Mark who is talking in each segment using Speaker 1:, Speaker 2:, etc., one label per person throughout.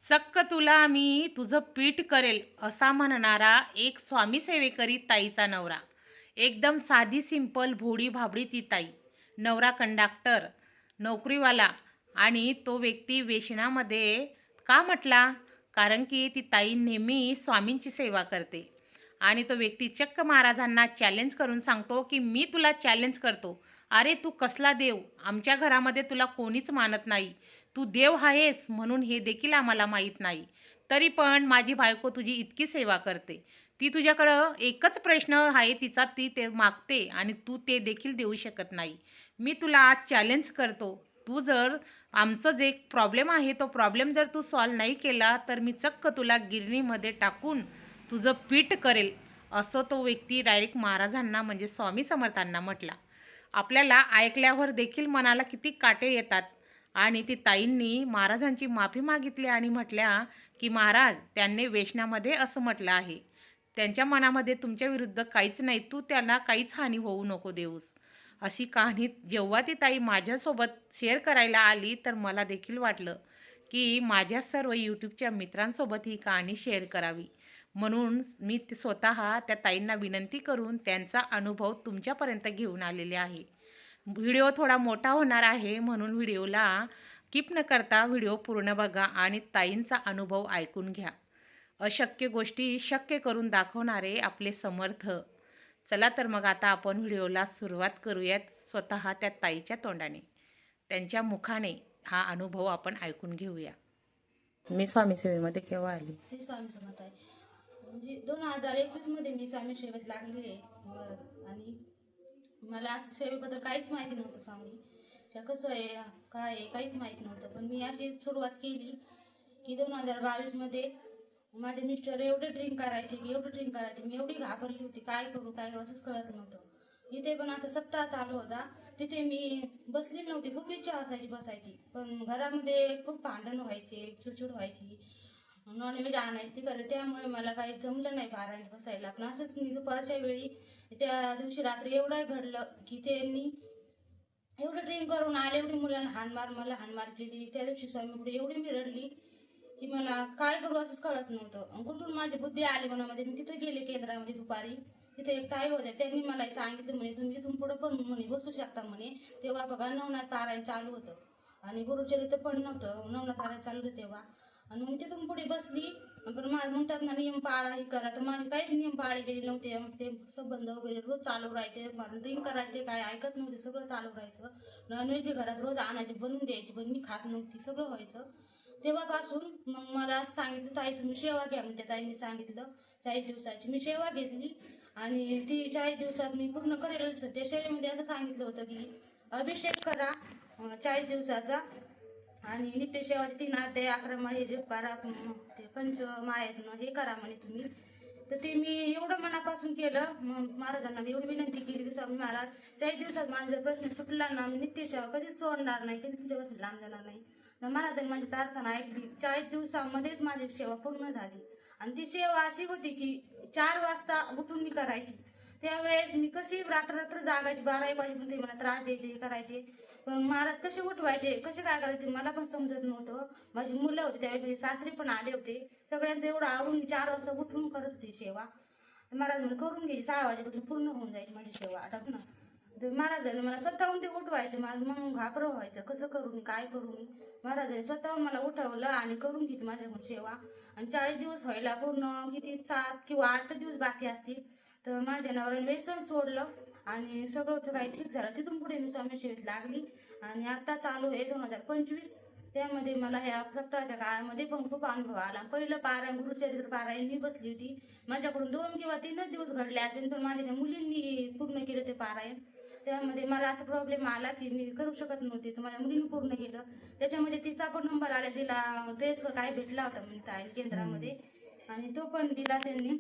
Speaker 1: चक्क तुला मी तुझं पीठ करेल असा म्हणणारा एक स्वामी सेवेकरी ताईचा नवरा. एकदम साधी सिंपल भोळी भाबडी ती ताई. नवरा कंडक्टर, नोकरीवाला आणि तो व्यक्ती व्यसनामध्ये का म्हटला? कारण की ती ताई नेहमी स्वामींची सेवा करते. आणि तो व्यक्ती चक्क महाराजांना चॅलेंज करून सांगतो की मी तुला चॅलेंज करतो. अरे तू कसला देव? आमच्या घरामध्ये तुला कोणीच मानत नाही. तू देव आहेस म्हणून हे देखील आम्हाला माहीत नाही. तरी पण माझी बायको तुझी इतकी सेवा करते. ती तुझ्याकडं एकच प्रश्न आहे तिचा, ती ते मागते आणि तू ते देखील देऊ शकत नाही. मी तुला आज चॅलेंज करतो. तू जर आमचं जे प्रॉब्लेम आहे तो प्रॉब्लेम जर तू सॉल्व नाही केला तर मी चक्क तुला गिरणीमध्ये टाकून तुझं पीठ करेल, असं तो व्यक्ती डायरेक्ट महाराजांना म्हणजे स्वामी समर्थांना म्हटला. आपल्याला ऐकल्यावर देखील मनाला किती काटे येतात. आणि ती ताईंनी महाराजांची माफी मागितली आणि म्हटल्या की महाराज त्यांनी वेषणामध्ये असं म्हटलं आहे. त्यांच्या मनामध्ये तुमच्या विरुद्ध काहीच नाही, तू त्यांना काहीच हानी होऊ नको देऊस. अशी कहाणी जेव्हा ती ताई माझ्यासोबत शेअर करायला आली तर मला देखील वाटलं की माझ्या सर्व यूट्यूबच्या मित्रांसोबत ही कहाणी शेअर करावी. म्हणून मी स्वतः त्या ताईंना विनंती करून त्यांचा अनुभव तुमच्यापर्यंत घेऊन आलेले आहे. व्हिडिओ थोडा मोठा होणार आहे म्हणून व्हिडिओला स्किप न करता व्हिडिओ पूर्ण बघा आणि ताईंचा अनुभव ऐकून घ्या. अशक्य गोष्टी शक्य करून दाखवणारे आपले समर्थ. चला तर मग आता आपण व्हिडिओला सुरुवात करूयात स्वतः त्या ताईच्या तोंडाने. त्यांच्या मुखाने हा अनुभव आपण ऐकून घेऊया. मी स्वामी सेवेमध्ये केव्हा आली?
Speaker 2: हे स्वामी समर्थ आहे. म्हणजे 2021 मध्ये मी स्वामी सेवेत लागली आहे. आणि मला असं सेवेबद्दल काहीच माहिती नव्हतं. स्वामी त्या कसं आहे काय आहे काहीच माहिती नव्हतं. पण मी अशी सुरुवात केली की 2022 मध्ये माझे मिस्टर एवढे ड्रिंक करायचे मी एवढी घाबरली होती. काय करू असंच कळत नव्हतं. इथे पण असं सप्ताह चालू होता. तिथे मी बसली नव्हती. खूप इच्छा असायची बसायची, पण घरामध्ये खूप भांडण व्हायचे, चिडचिड व्हायची, नॉनव्हेज आणायची करे, त्यामुळे मला काही जमलं नाही बाराने बसायला. पण असंच मी दुपारच्या वेळी त्या दिवशी रात्री एवढं घडलं की त्यांनी एवढं ड्रिंक करून आले, एवढी मुलांना मला हाणमार केली. त्या दिवशी स्वामीपुढे एवढी मी रडली की मला काय करू असंच कळत नव्हतं. कुठून माझी बुद्धी आली मनामध्ये. मी तिथे गेले केंद्रामध्ये दुपारी. तिथे एक ताई होत्या, त्यांनी मला सांगितलं म्हणे तुम्ही इथून पुढे पण म्हणे बसू शकता म्हणे. तेव्हा बघा नवनाथ पारायण चालू होतं आणि गुरुचरित्र पण नव्हतं, नवनाथ पारायण चालू होतं तेव्हा. आणि मग तिथून पुढे बसली. पण म्हणतात ना नियम पाळा हे करा, तर माझे काहीच नियम पाळले गेले नव्हते. ते संबंध वगैरे रोज चालू राहायचे. ड्रिंक करायचे, काय ऐकत नव्हते, सगळं चालू राहायचं. नॉनव्हेज बी घरात रोज आणायचे, बनवून द्यायची, पण मी खात नव्हती, सगळं व्हायचं. तेव्हापासून मग मला सांगितलं ताई तुम्ही सेवा घ्या म्हणते. ताईंनी सांगितलं 40 दिवसाची मी सेवा घेतली आणि ती 40 दिवसात मी पूर्ण करेल. त्या सेवेमध्ये असं सांगितलं होतं की अभिषेक करा 40 दिवसाचा आणि नित्यसेवा 3 अध्याय 11 माळे जप करा, ते पंचमाळ्यातनं हे करा म्हणे तुम्ही. तर ते मी एवढं मनापासून केलं. मग महाराजांना मी एवढी विनंती केली की स्वामी महाराज 40 दिवसात माझा प्रश्न सुटला ना, मी नित्यसेवा कधीच सोडणार नाही, कधी तुमच्यापासून लांब जाणार नाही. तर महाराजांनी माझी प्रार्थना ऐकली. 40 दिवसामध्येच माझी सेवा पूर्ण झाली. आणि ती सेवा अशी होती की 4 वाजता उठून मी करायची. त्यावेळेस मी कशी रात्र जागायची, 12-1 वाजेपर्यंत मला त्रास द्यायचे करायचे. पण महाराज कसे उठवायचे, कसे काय करायचे मला पण समजत नव्हतं. माझी मुलं होती त्यावेळी, सासरे पण आले होते. सगळ्यांचं एवढं आवरून 4 वाजता उठून करत होती सेवा. महाराज म्हणून करून गेली 6 वाजेपर्यंत पूर्ण होऊन जायची माझी सेवा आठवत ना. तर महाराजांनी मला स्वतःहून ते उठवायचे. मग घाबरं व्हायचं, कसं करू मी, काय करू मी. महाराजांनी स्वतःहून मला उठवलं आणि करून घेतली माझ्याकडून सेवा. आणि 40 दिवस व्हायला पूर्ण किती 7 किंवा 8 दिवस बाकी असतील. तर माझ्या नवऱ्याने व्यसन सोडलं आणि सगळं काही ठीक झालं. तिथून पुढे मी स्वामी सेवेत लागली आणि आता चालू आहे 2025. त्यामध्ये मला ह्या सप्ताहाच्या काळामध्ये पण खूप अनुभव आला. पहिलं पारायण गुरुचरित्र पारायण मी बसली होती. माझ्याकडून 2 किंवा 3च दिवस घडले असेल, पण माझ्या त्या मुलींनी पूर्ण केलं ते पारायण. त्यामध्ये मला असा प्रॉब्लेम आला की मी करू शकत नव्हते, तर माझ्या मुलीने पूर्ण केलं. त्याच्यामध्ये तिचा पण नंबर आला, तिला ड्रेस काय भेटला होता म्हणजे केंद्रामध्ये आणि तो पण दिला त्यांनी.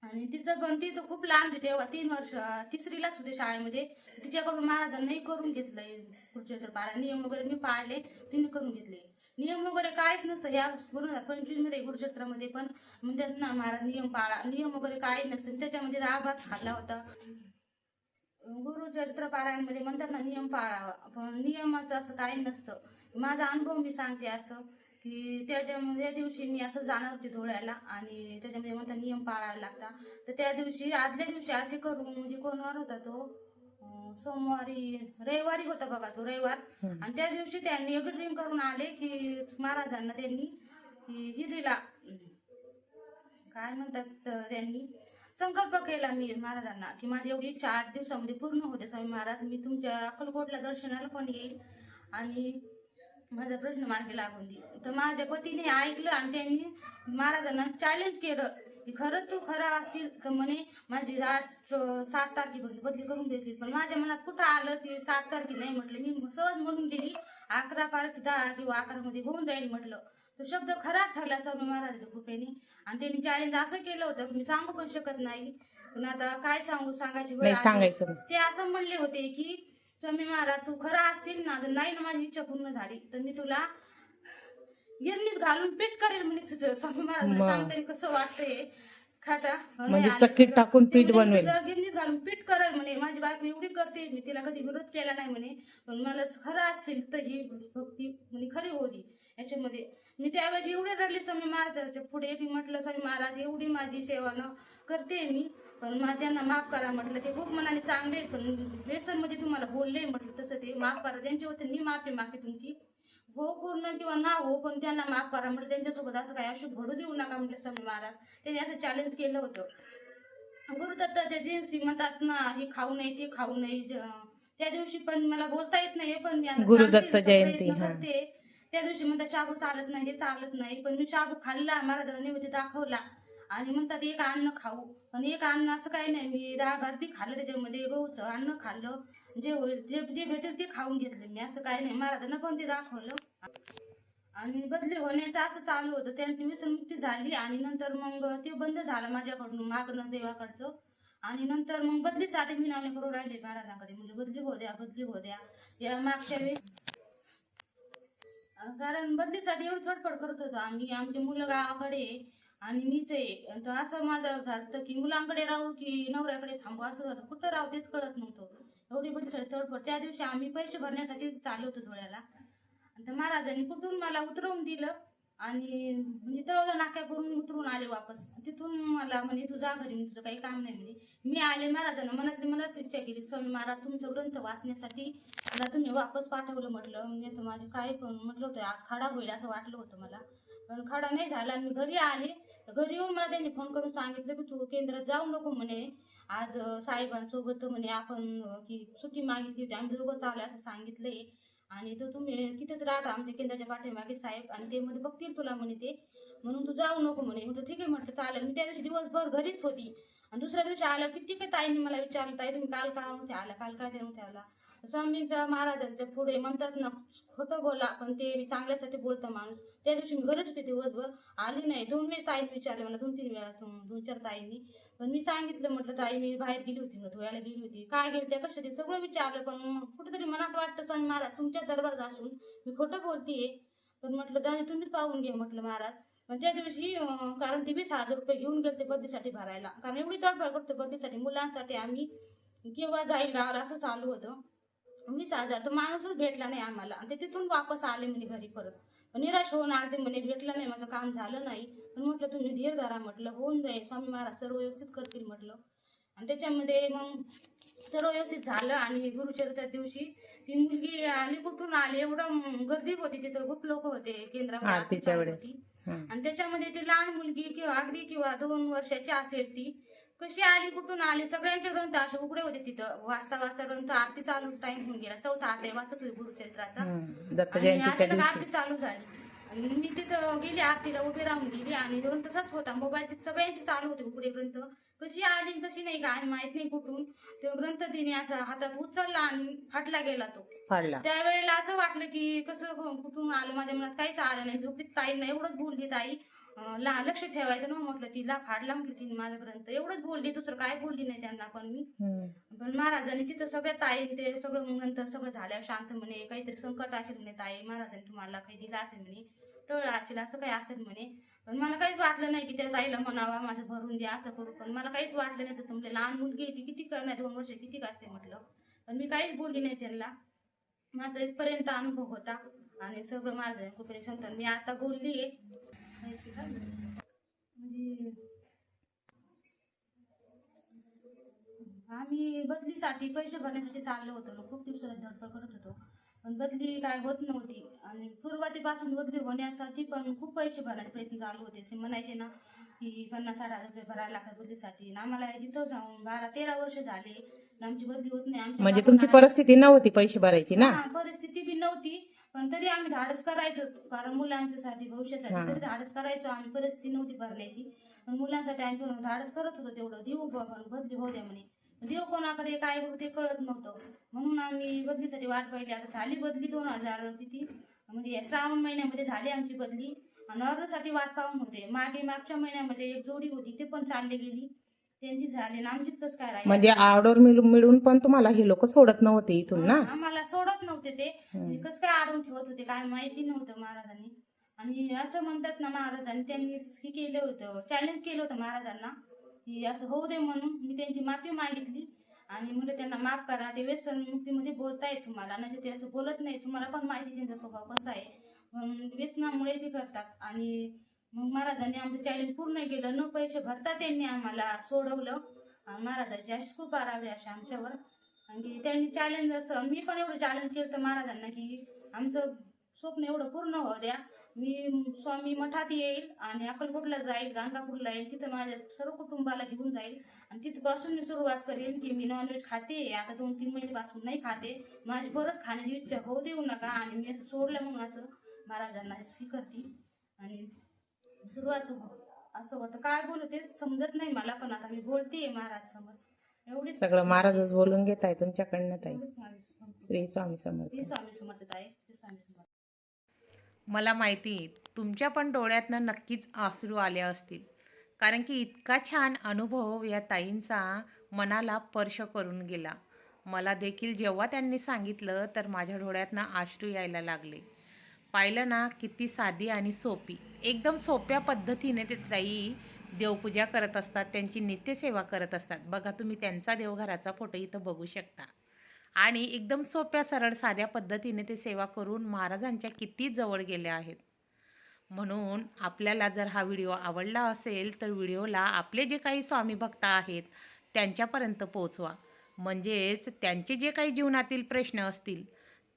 Speaker 2: आणि तिचं पण ती तर खूप लहान होती तेव्हा, 3 वर्ष 3रीलाच होते शाळेमध्ये. तिच्याकडून महाराजांनाही करून घेतलंय गुरुचरित्र पारायण. नियम वगैरे मी पाळले, तिने करून घेतले. नियम वगैरे काहीच नसतं ह्या 2025 मध्ये गुरुचरित्रामध्ये पण म्हणतात ना महाराज नियम पाळा, नियम वगैरे काही नसतं. त्याच्यामध्ये आभास खाल्ला होता. गुरुचरित्र पारायणमध्ये म्हणतात ना नियम पाळावा, पण नियमाचं असं काही नसतं. माझा अनुभव मी सांगते असं की की त्या दिवशी मी असं जाणार होते धुळ्याला आणि त्याच्यामध्ये म्हणता नियम पाळायला लागता. तर त्या दिवशी आदल्या दिवशी असे करून म्हणजे कोणवार होता तो सोमवारी रविवारी होता बघा तो रविवार. आणि त्या दिवशी त्यांनी एवढी ड्रीम करून आले की महाराजांना त्यांनी ही दिला काय म्हणतात त्यांनी संकल्प केला मी महाराजांना की माझी एवढी इच्छा 8 दिवसामध्ये पूर्ण होते स्वामी महाराज, मी तुमच्या अक्कलकोटला दर्शनाला पण येईल आणि माझा प्रश्न मार्गी लागून देईल. तर माझ्या पतीने ऐकलं आणि त्यांनी महाराजांना चॅलेंज केलं की खरं तू खरा असेल तर म्हणे माझी 7 तारखेपर्यंत बदली करून देशील. पण माझ्या मनात कुठं आलं की 7 तारखे नाही म्हटलं, मी सहज म्हणून गेली 11 तारखे 10 किंवा 11 मध्ये होऊन जाईल म्हटलं. तो शब्द खरा ठरला स्वामी महाराजांच्या कृपेने. आणि त्यांनी चॅलेंज असं केलं होतं की मी सांगू पण शकत नाही, पण आता काय सांगायची वेळ
Speaker 1: नाही
Speaker 2: आली.
Speaker 1: सांगायचं.
Speaker 2: ते असं म्हणले होते की स्वामी महाराज तू खरा असतील ना, तर नाही ना माझी इच्छा पूर्ण झाली तर मी तुला गिरणीत घालून पीठ करेल म्हणे तुझं. स्वामी महाराज सांगताना कसं वाटतंय खाता
Speaker 1: म्हणजे चक्कीत टाकून पीठ बनवेल,
Speaker 2: गिरणीत घालून पीठ करेल म्हणे. माझी बायको एवढी करते, मी तिला कधी विरोध केला नाही म्हणे, पण मला खरं असेल तर ही भक्ती म्हणे खरी होती याच्यामध्ये. मी त्यावेळेस एवढे रडले स्वामी महाराजांच्या पुढे. मी म्हटलं स्वामी महाराज एवढी माझी सेवा न करते मी, पण त्यांना माफ करा म्हटलं. ते खूप मनाने चांगले, पण व्यसन मध्ये तुम्हाला बोलले म्हटलं तसं ते माफ करा. त्यांच्या वतीने मी माफी मागते तुमची, हो पूर्ण किंवा ना हो, पण त्यांना माफ करा म्हटलं. त्यांच्यासोबत असं काही अशुभ घडू देऊ नका म्हटलं स्वामी महाराज. त्यांनी असं चॅलेंज केलं होतं. गुरुदत्ताच्या दिवशी म्हणतात ना हे खाऊ नये ते खाऊ नये, त्या दिवशी पण मला बोलता येत नाही, पण मी
Speaker 1: गुरुदत्त जयंती
Speaker 2: करते. त्या दिवशी म्हणतात शाबू चालत नाही, हे चालत नाही, पण मी शाबू खाल्ला, महाराजांना नैवेद्य दाखवला आणि म्हणतात एक अन्न खाऊ, पण एक अन्न असं काही नाही. मी डाळ भात बी खाल्लं, त्याच्यामध्ये गहूचं अन्न खाल्लं, जे होईल जे भेटेल ते खाऊन घेतलं मी, असं काही नाही. महाराजांना पण ते दाखवलं आणि बदली होण्याचं असं चालू होतं. त्यांची व्यसनमुक्ती झाली आणि नंतर मग ते बंद झालं माझ्याकडून मागणं देवाकडचं. आणि नंतर मग बदलीसाठी मी नाणे करून राहिले महाराजांकडे, म्हणजे बदली हो द्या बदली हो द्या. या मागच्या वेळेस कारण बदलीसाठी एवढी थडफड करत होतो आम्ही, आमचे मुलं गावाकडे आणि मी ते असं माझं झालं की मुलांकडे राहू की नवऱ्याकडे थांबू असं झालं, कुठं राहू तेच कळत नव्हतं. एवढी बदलीसाठी थडफड. त्या दिवशी आम्ही पैसे भरण्यासाठी चाललो होतो धुळ्याला, तर महाराजांनी कुठून मला उतरवून दिलं आणि म्हणजे तळोजा नाक्यावरून उतरून आले वापस. तिथून मला म्हणे तू जा घरी, तुझं काही काम नाही म्हणे. मी आले, महाराजांना मनाच इच्छा केली स्वामी महाराज तुमचं ग्रंथ वाचण्यासाठी मला तुम्ही वापस पाठवलं म्हटलं. म्हणजे तर माझे काय पण म्हटलं होतं आज खाडा होईल असं वाटलं होतं मला, पण खाडा नाही झाला. मी घरी आले, घरी येऊन मला त्यांनी फोन करून सांगितलं की तू केंद्रात जाऊ नको म्हणे, आज साहेबांसोबत म्हणे आपण की सुट्टी मागितली होती, आम्ही दोघं चालू असं सांगितलंय आणि तो तुम्ही तिथेच राहता आमच्या केंद्राच्या पाठीमागे साहेब, आणि ते मध्ये बघतील तुला म्हणे ते, म्हणून तू जाऊ नको म्हणे. म्हटलं ठीक आहे म्हटलं चालेल. मी त्या दिवशी दिवसभर घरीच होती आणि दुसऱ्या दिवशी आलं किती काही ताईंनी मला विचारलं ताई तुम्ही काल का नव्हते आला, काल काय नव्हते आला. स्वामींचा महाराजांच्या पुढे म्हणतात ना खोटं बोला पण ते चांगल्यासाठी बोलतं माणूस. त्या दिवशी मी घरीच होते दिवसभर, आली नाही. 2 वेळेस ताईने विचारले मला, 2-3 वेळा 2-4 ताईंनी, पण मी सांगितलं म्हटलं ताई मी बाहेर गेली होती, धुळ्याला गेली होती, काय गेली त्या कशा ते सगळं विचारलं. पण कुठेतरी मनात वाटतं स्वामी महाराज तुमच्या दरबारात असून मी खोटं बोलतीये, पण म्हटलं दादा तुम्ही पाहून घे म्हटलं महाराज. पण त्या दिवशी कारण ते 20,000 रुपये घेऊन गेले बदलीसाठी भरायला, कारण एवढी तडफड करतो बदलीसाठी मुलांसाठी आम्ही केव्हा जाईल गावाला असं चालू होतं. 20,000 तर माणूसच भेटला नाही आम्हाला, आणि ते तिथून वापस आले म्हणे घरी परत. निराश होऊन आले म्हणे भेटलं नाही, माझं काम झालं नाही. पण म्हटलं तुम्ही धीर धरा म्हटलं, होऊन जाईल स्वामी महाराज सर्व व्यवस्थित करतील म्हटलं. आणि त्याच्यामध्ये मग सर्व व्यवस्थित झालं. आणि गुरुचरित्रा दिवशी ती मुलगी आली, कुठून आली, एवढं गर्दी होती तिथं, खूप लोक होते केंद्रावर
Speaker 1: आरतीच्या वेळेस.
Speaker 2: आणि त्याच्यामध्ये ती लहान मुलगी किंवा 2 वर्षाची असेल, ती कशी आली कुठून आली, सगळ्यांचे ग्रंथ असे उघडे होते तिथं, वाचता ग्रंथ आरती चालू टाइम होऊन गेला, 4था अध्याय वाचत होते गुरुचरित्राचा आणि आरती चालू झाली. आणि मी तिथं गेली आरतीला उभी राहून गेली आणि ग्रंथ तसाच होता, मोबाईल तिथे सगळ्यांचे चालू होते उघडे ग्रंथ. कशी आली कशी नाही काय माहित नाही, कुठून तो ग्रंथ तिने असा हातात उचलला आणि फाटला गेला तो. त्यावेळेला असं वाटलं की कसं कुठून आलं, माझ्या मनात काहीच आलं नाही. जो की ताईंना एवढंच बोलली ताई लक्ष ठेवायचं ना म्हटलं, तिला फाडला म्हटलं तिने माझा ग्रंथ, एवढंच बोलली, दुसरं काय बोलली नाही त्यांना. पण मी पण महाराजांनी तिथं सगळ्या ताई ते सगळं नंतर सगळं झाल्यावर शांत म्हणे, काहीतरी संकट असेल म्हणे ताई, महाराजांनी तुम्हाला काही दिलं असेल म्हणे, टळलं असेल असं काही असेल म्हणे. पण मला काहीच वाटलं नाही की त्या ताईला म्हणावा माझं भरून द्या असं करू, पण मला काहीच वाटलं नाही. तसं म्हटलं लहान मुलगी ती किती करणार, 2 वर्ष किती असते म्हटलं, पण मी काहीच बोलली नाही त्यांना. माझा इथपर्यंत अनुभव होता. आणि सगळं माझं कृपेने सांगतात. मी आता बोलली आहे म्हणजे आम्ही बदलीसाठी पैसे भरण्यासाठी चाललो होतो, खूप दिवसाची धडपड करत होतो, पण बदली काय होत नव्हती. आणि सुरुवातीपासून बदली होण्यासाठी पण खूप पैसे भरण्याचे प्रयत्न चालू होते. ते म्हणायचे ना की 50-60 हजार रुपये भरायला लागतात बदलीसाठी. आणि आम्हाला तिथं जाऊन 12-13 वर्ष झाले आणि आमची बदली होत नाही. आमच्या
Speaker 1: म्हणजे
Speaker 2: मागून
Speaker 1: तुमची परिस्थिती नव्हती पैसे भरायची ना?
Speaker 2: परिस्थिती बी नव्हती, पण तरी आम्ही धाडस करायचो, कारण मुलांच्यासाठी भविष्यासाठी तरी धाडस करायचो आम्ही. परिस्थिती नव्हती भरण्याची, पण मुलांसाठी आम्ही धाडस करत होतो. तेवढं देऊ बाबा बदली होऊ द्या म्हणे. देव कोणाकडे काय करू ते कळत नव्हतं, म्हणून आम्ही बदलीसाठी वाट पाहिली. आता झाली बदली 2000 किती म्हणजे या श्रावण महिन्यामध्ये झाली आमची बदली. आणि ऑर्डरसाठी वाट पाहून होते. मागच्या महिन्यामध्ये एक जोडी होती, ते पण चालली गेली, त्यांची झाली ना आमचीच कसं काय राहिली.
Speaker 1: म्हणजे ऑर्डर मिळून पण तुम्हाला हे लोक सोडत नव्हते इथून ना?
Speaker 2: आम्हाला सोडत नव्हते ते, कसं काय आडून ठेवत होते काय माहिती नव्हतं महाराजांनी. आणि असं म्हणतात ना महाराजांनी, त्यांनी हे केलं होतं, चॅलेंज केलं होतं महाराजांना की असं होऊ दे म्हणून. मी त्यांची माफी मागितली आणि म्हणजे त्यांना माफ करा, ते व्यसन मुक्तीमध्ये बोलताय तुम्हाला, म्हणजे ते असं बोलत नाही, तुम्हाला पण माहिती त्यांचा स्वभाव कसा आहे, म्हणून व्यसनामुळे ते करतात. आणि मग महाराजांनी आमचं चॅलेंज पूर्ण केलं, न पैसे भरता त्यांनी आम्हाला सोडवलं. महाराजांची अशी कृपा राहावी अशा आमच्यावर. आणि त्यांनी चॅलेंज असं, मी पण एवढं चॅलेंज केलं तर महाराजांना की आमचं स्वप्न एवढं पूर्ण होऊ द्या, मी स्वामी मठात येईल आणि अक्कलकोटला जाईल, गाणगापूरला येईल, तिथं माझ्या सर्व कुटुंबाला घेऊन जाईल आणि तिथपासून मी सुरुवात करेन की मी नॉनव्हेज खाते, आता 2-3 महिन्यापासून नाही खाते, माझी परत खाण्याची इच्छा होऊ देऊ नका. आणि मी असं सोडलं म्हणून असं महाराजांना करते. आणि सुरुवात असं होतं, काय बोलू ते समजत नाही मला, पण आता मी बोलतेय महाराज समोर. एवढीच
Speaker 1: सगळं महाराजच बोलून घेत आहे तुमच्याकडनं ताई.
Speaker 2: एवढीच माझी
Speaker 1: श्री स्वामी समर्थ.
Speaker 2: श्री स्वामी समर्थ ताई, श्री स्वामी समर्थ.
Speaker 1: मला माहिती तुमच्या पण डोळ्यातनं नक्कीच अश्रू आले असतील, कारण की इतका छान अनुभव या ताईंचा मनाला स्पर्श करून गेला. मला देखील जेव्हा त्यांनी सांगितलं तर माझ्या डोळ्यातनं अश्रू यायला लागले. पाहिलं ना, किती साधी आणि सोपी, एकदम सोप्या पद्धतीने ते ताई देवपूजा करत असतात, त्यांची नित्यसेवा करत असतात. बघा तुम्ही त्यांचा देवघराचा फोटो इथं बघू शकता. आणि एकदम सोप्या सरळ साध्या पद्धतीने ते सेवा करून महाराजांच्या किती जवळ गेले आहेत. म्हणून आपल्याला जर हा व्हिडिओ आवडला असेल तर व्हिडिओला आपले जे काही स्वामी भक्त आहेत त्यांच्यापर्यंत पोचवा, म्हणजेच त्यांचे जे काही जीवनातील प्रश्न असतील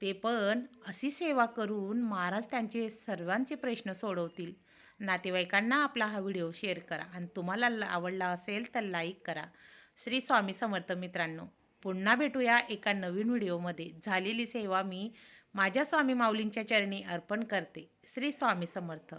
Speaker 1: ते पण अशी सेवा करून महाराज त्यांचे सर्वांचे प्रश्न सोडवतील. नातेवाईकांना आपला हा व्हिडिओ शेअर करा आणि तुम्हाला आवडला असेल तर लाईक करा. श्री स्वामी समर्थ मित्रांनो, पुन्हा भेटूया एका नवीन व्हिडिओमध्ये. झालेली सेवा मी माझ्या स्वामी माऊलींच्या चरणी अर्पण करते. श्री स्वामी समर्थ.